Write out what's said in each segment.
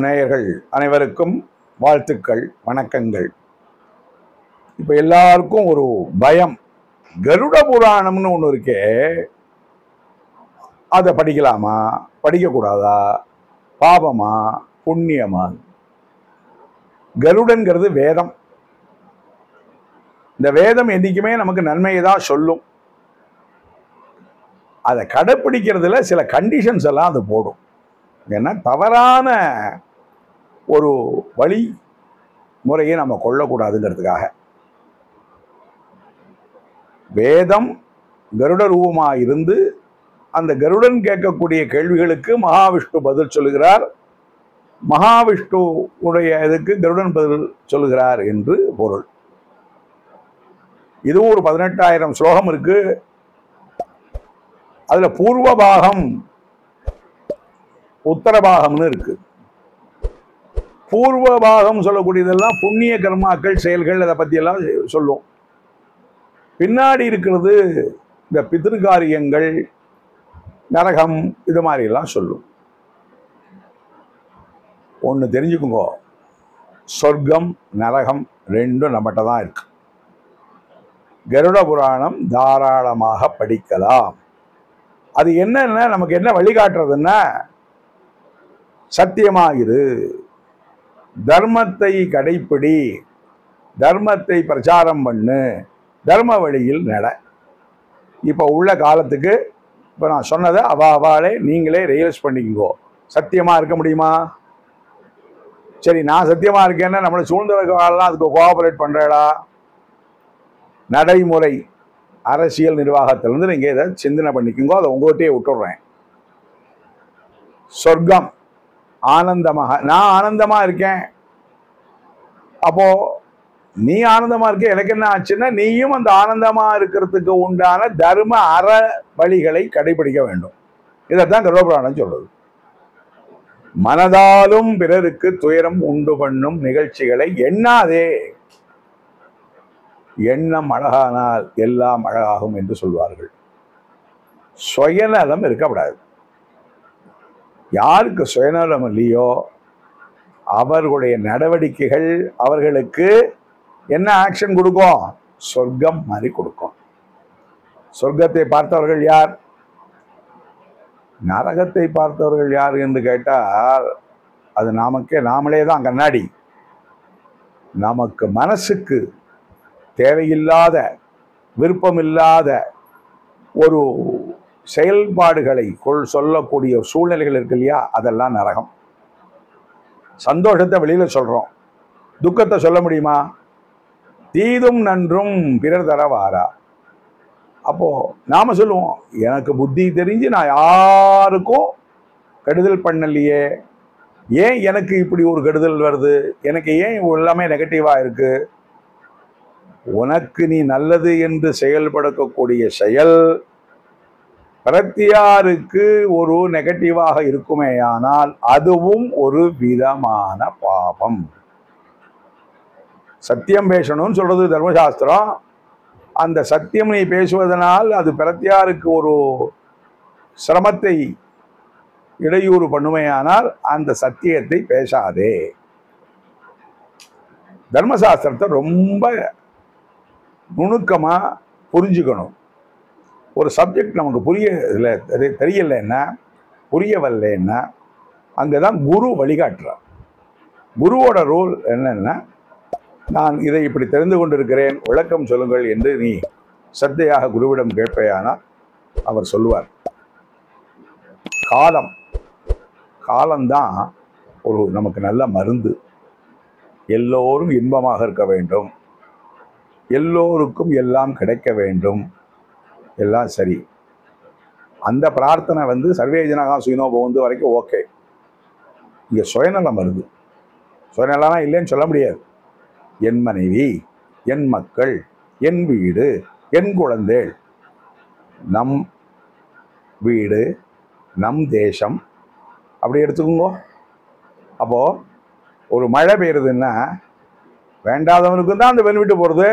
நேயர்கள் அனைவருக்கும் வாழ்த்துக்கள், வணக்கங்கள். இப்ப எல்லாருக்கும் ஒரு பயம், கருட புராணம்னு ஒண்ணு இருக்கே, அதை படிக்கலாமா படிக்க கூடாதா, பாபமா புண்ணியமா? கருடன்கிறது வேதம். இந்த வேதம் என்னைக்குமே நமக்கு நன்மையை தான் சொல்லும். அதை கடைப்பிடிக்கிறதுல சில கண்டிஷன்ஸ் எல்லாம் அது போடும். ஏன்னா தவறான ஒரு வழி முறையை நம்ம கொள்ளக்கூடாதுங்கிறதுக்காக வேதம் கருட ரூபமாக இருந்து அந்த கருடன் கேட்கக்கூடிய கேள்விகளுக்கு மகாவிஷ்ணு பதில் சொல்லுகிறார், மகாவிஷ்ணு உடைய இதுக்கு கருடன் பதில் சொல்லுகிறார் என்று பொருள். இதுவும் ஒரு 18,000 ஸ்லோகம் இருக்கு. அதுல பூர்வ பாகம் உத்தர பாகம்னு இருக்கு. பூர்வ பாகம் சொல்லக்கூடியதெல்லாம் புண்ணிய கர்மாக்கள், செயல்கள், அதை பத்தி எல்லாம் சொல்லும். பின்னாடி இருக்கிறது இந்த பிதிருக்காரியங்கள், நரகம், இது மாதிரி எல்லாம் சொல்லும். ஒன்று தெரிஞ்சுக்குங்கோ, சொர்க்கம் நரகம் ரெண்டும் நம்மகிட்ட தான் இருக்கு. கருட புராணம் தாராளமாக படிக்கலாம். அது என்னன்னா நமக்கு என்ன வழிகாட்டுறதுன்னா, சத்தியமாகிரு, தர்மத்தை கடைப்பிடி, தர்மத்தை பிரச்சாரம் பண்ணு, தர்ம வழியில் நட. இப்போ உள்ள காலத்துக்கு இப்போ நான் சொன்னதை அவாளே நீங்களே ரியலைஸ் பண்ணிக்கோ. சத்தியமா இருக்க முடியுமா? சரி, நான் சத்தியமா இருக்கேன்னா நம்மளை சூழ்ந்திருக்கலாம் அதுக்கு கோஆபரேட் பண்றடா. நடைமுறை அரசியல் நிர்வாகத்திலிருந்து நீங்க இதை சிந்தனை பண்ணிக்கோங்க. அதை உங்கள்கிட்டயே விட்டுடுறேன். சொர்க்கம் ஆனந்தமாக, நான் ஆனந்தமா இருக்கேன். அப்போ நீ ஆனந்தமா இருக்க, எனக்கு என்ன ஆச்சுன்னா நீயும் அந்த ஆனந்தமா இருக்கிறதுக்கு உண்டான தர்ம அற வழிகளை கடைபிடிக்க வேண்டும். இதைத்தான் கருட புராணம் சொல்றது. மனதாலும் பிறருக்கு துயரம் உண்டு பண்ணும் நிகழ்ச்சிகளை எண்ணாதே, எண்ணம் அழகானால் எல்லாம் அழகாகும் என்று சொல்வார்கள். சுயநலம் இருக்கக்கூடாது. யாருக்கு சுயநலம் இல்லையோ அவர்களுடைய நடவடிக்கைகள் அவர்களுக்கு என்ன ஆக்ஷன் கொடுக்கும்? சொர்க்கம் மாதிரி கொடுக்கும். சொர்க்கத்தை பார்த்தவர்கள் யார், நரகத்தை பார்த்தவர்கள் யார் என்று கேட்டால் அது நாமளே தான் கண்ணாடி. நமக்கு மனசுக்கு தேவையில்லாத, விருப்பமில்லாத ஒரு செயல்பாடுகளை சொல்லக்கூடிய சூழ்நிலைகள் இருக்கு இல்லையா, அதெல்லாம் நரகம். சந்தோஷத்தை வெளியில சொல்றோம், துக்கத்தை சொல்ல முடியுமா? தீதும் நன்றும் பிறர் தர வாரா. அப்போ நாம சொல்லுவோம், எனக்கு புத்தி தெரிஞ்சு நான் யாருக்கும் கெடுதல் பண்ணலையே, ஏன் எனக்கு இப்படி ஒரு கெடுதல் வருது, எனக்கு ஏன் எல்லாமே நெகட்டிவா இருக்கு? உனக்கு நீ நல்லது என்று செயல்படுத்தக்கூடிய செயல் பிரத்தியாருக்கு ஒரு நெகட்டிவாக இருக்குமேயானால் அதுவும் ஒரு விதமான பாபம். சத்தியம் பேசணும்னு சொல்றது தர்மசாஸ்திரம். அந்த சத்தியம் நீ பேசுவதனால் அது பிரத்தியாருக்கு ஒரு சிரமத்தை இடையூறு பண்ணுமையானால் அந்த சத்தியத்தை பேசாதே. தர்மசாஸ்திரத்தை ரொம்ப நுணுக்கமா புரிஞ்சுக்கணும். ஒரு சப்ஜெக்ட் நமக்கு தெரியலைன்னா, புரியவில்லைன்னா அங்கதான் குரு வழிகாட்டுறார். குருவோட ரோல் என்னன்னா, நான் இதை இப்படி தெரிந்து கொண்டிருக்கிறேன், விளக்கம் சொல்லுங்கள் என்று நீ சத்தையாக குருவிடம் கேட்பேயானால் அவர் சொல்லுவார். காலம்தான் ஒரு நமக்கு நல்ல மருந்து. எல்லோரும் இன்பமாக இருக்க வேண்டும், எல்லோருக்கும் எல்லாம் கிடைக்க வேண்டும், எல்லாம் சரி. அந்த பிரார்த்தனை சர்வே ஜனகா சுயினோ பவந்து வரைக்கும் ஓகே. இங்க சுயநலம் வருது. சுயநலம் இல்லைன்னு சொல்ல முடியாது. என் மனைவி, என் மக்கள், என் வீடு, என் குழந்தை, நம் வீடு, நம் தேசம், அப்படி எடுத்துக்கோங்க. அப்போ ஒரு மழை பெய்யுறதுன்னா வேண்டாதவனுக்கும் தான் அந்த வெல்விட்டு போறது.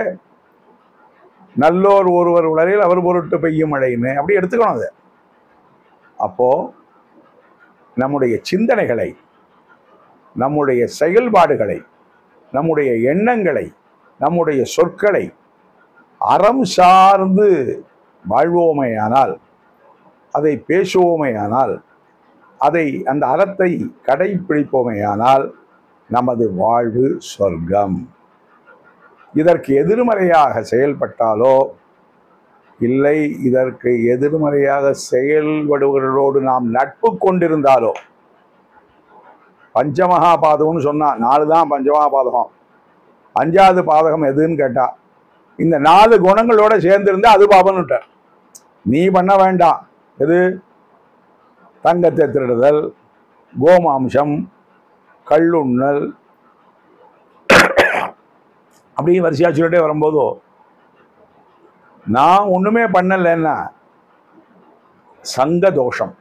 நல்லோர் ஒருவர் உலகில் அவர் பொருட்டு பெய்யும் மழைன்னு அப்படி எடுத்துக்கணும் அது. அப்போ நம்முடைய சிந்தனைகளை, நம்முடைய செயல்பாடுகளை, நம்முடைய எண்ணங்களை, நம்முடைய சொற்களை அறம் சார்ந்து வாழ்வோமேயானால், அதை பேசுவோமேயானால், அந்த அறத்தை கடைபிடிப்போமேயானால் நமது வாழ்வு சொர்க்கம். இதற்கு எதிர்மறையாக செயல்பட்டாலோ, இல்லை இதற்கு எதிர்மறையாக செயல்படுவர்களோடு நாம் நட்பு கொண்டிருந்தாலோ, பஞ்சமகா பாதகம்னு சொன்னா 4 தான் பஞ்சமகா பாதகம். 5வது பாதகம் எதுன்னு கேட்டா, இந்த 4 குணங்களோட சேர்ந்திருந்தா அது பாபன்னுட்டார். நீ பண்ண வேண்டாம். எது? தங்கத்தை திருடுதல், கோமாம்சம், கள்ளுண்ணல், அப்படியே வரிசையா சொல்லிட்டே வரும்போதோ நான் ஒண்ணுமே பண்ணலைன்னா சங்க தோஷம்,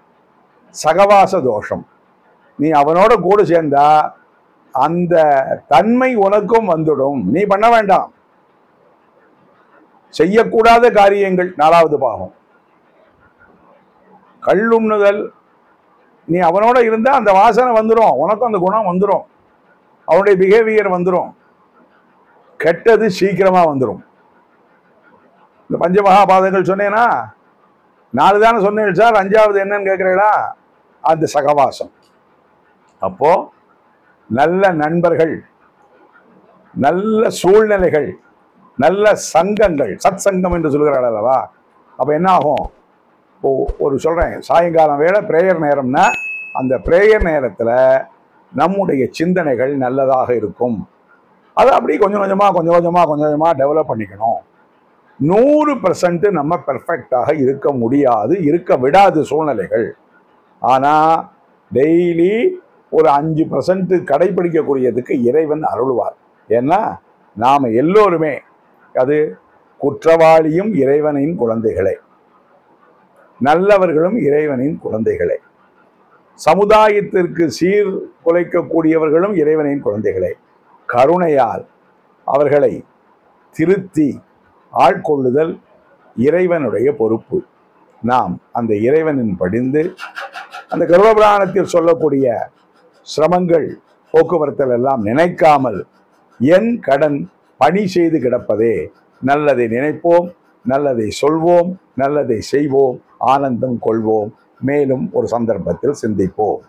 சகவாச தோஷம். நீ அவனோட கூட சேர்ந்தா அந்த தன்மை உனக்கும் வந்துடும். நீ பண்ண வேண்டாம். செய்யக்கூடாத காரியங்கள் 4வது பாகம். கள்ளுண்ணுதல், நீ அவனோட இருந்தா அந்த வாசனை வந்துடும், உனக்கும் அந்த குணம் வந்துடும், அவனுடைய பிஹேவியர் வந்துடும். கெட்டது சீக்கிரமா வந்துடும். இந்த பஞ்சமகாபாதங்கள் சொன்னேன்னா 4 தானே சொன்னேன் சார், 5வது என்னன்னு கேட்கிறீங்களா? அந்த சகவாசம். அப்போ நல்ல நண்பர்கள், நல்ல சூழ்நிலைகள், நல்ல சங்கங்கள், சத் சங்கம் என்று சொல்கிறாள் அல்லவா? அப்போ என்ன ஆகும்? ஒரு சொல்கிறேன், சாயங்காலம் வேளை ப்ரேயர் நேரம்னா அந்த ப்ரேயர் நேரத்தில் நம்முடைய சிந்தனைகள் நல்லதாக இருக்கும். அதை அப்படி கொஞ்சம் கொஞ்சமாக டெவலப் பண்ணிக்கணும். 100% நம்ம பெர்ஃபெக்டாக இருக்க முடியாது, இருக்க விடாது சூழ்நிலைகள். ஆனால் டெய்லி ஒரு 5% கடைபிடிக்கக்கூடியதுக்கு இறைவன் அருள்வார். ஏன்னா நாம் எல்லோருமே அது குற்றவாளியும் இறைவனின் குழந்தைகளே, நல்லவர்களும் இறைவனின் குழந்தைகளே, சமுதாயத்திற்கு சீர் குலைக்கக்கூடியவர்களும் இறைவனின் குழந்தைகளே. கருணையால் அவர்களை திருத்தி ஆட்கொள்ளுதல் இறைவனுடைய பொறுப்பு. நாம் அந்த இறைவனின் படிந்து அந்த கருவபுராணத்தில் சொல்லக்கூடிய சிரமங்கள் போக்குவரத்தில் எல்லாம் நினைக்காமல் என் கடன் பணி செய்து கிடப்பதே. நல்லதை நினைப்போம், நல்லதை சொல்வோம், நல்லதை செய்வோம், ஆனந்தம் கொள்வோம். மேலும் ஒரு சந்தர்ப்பத்தில் சிந்திப்போம்.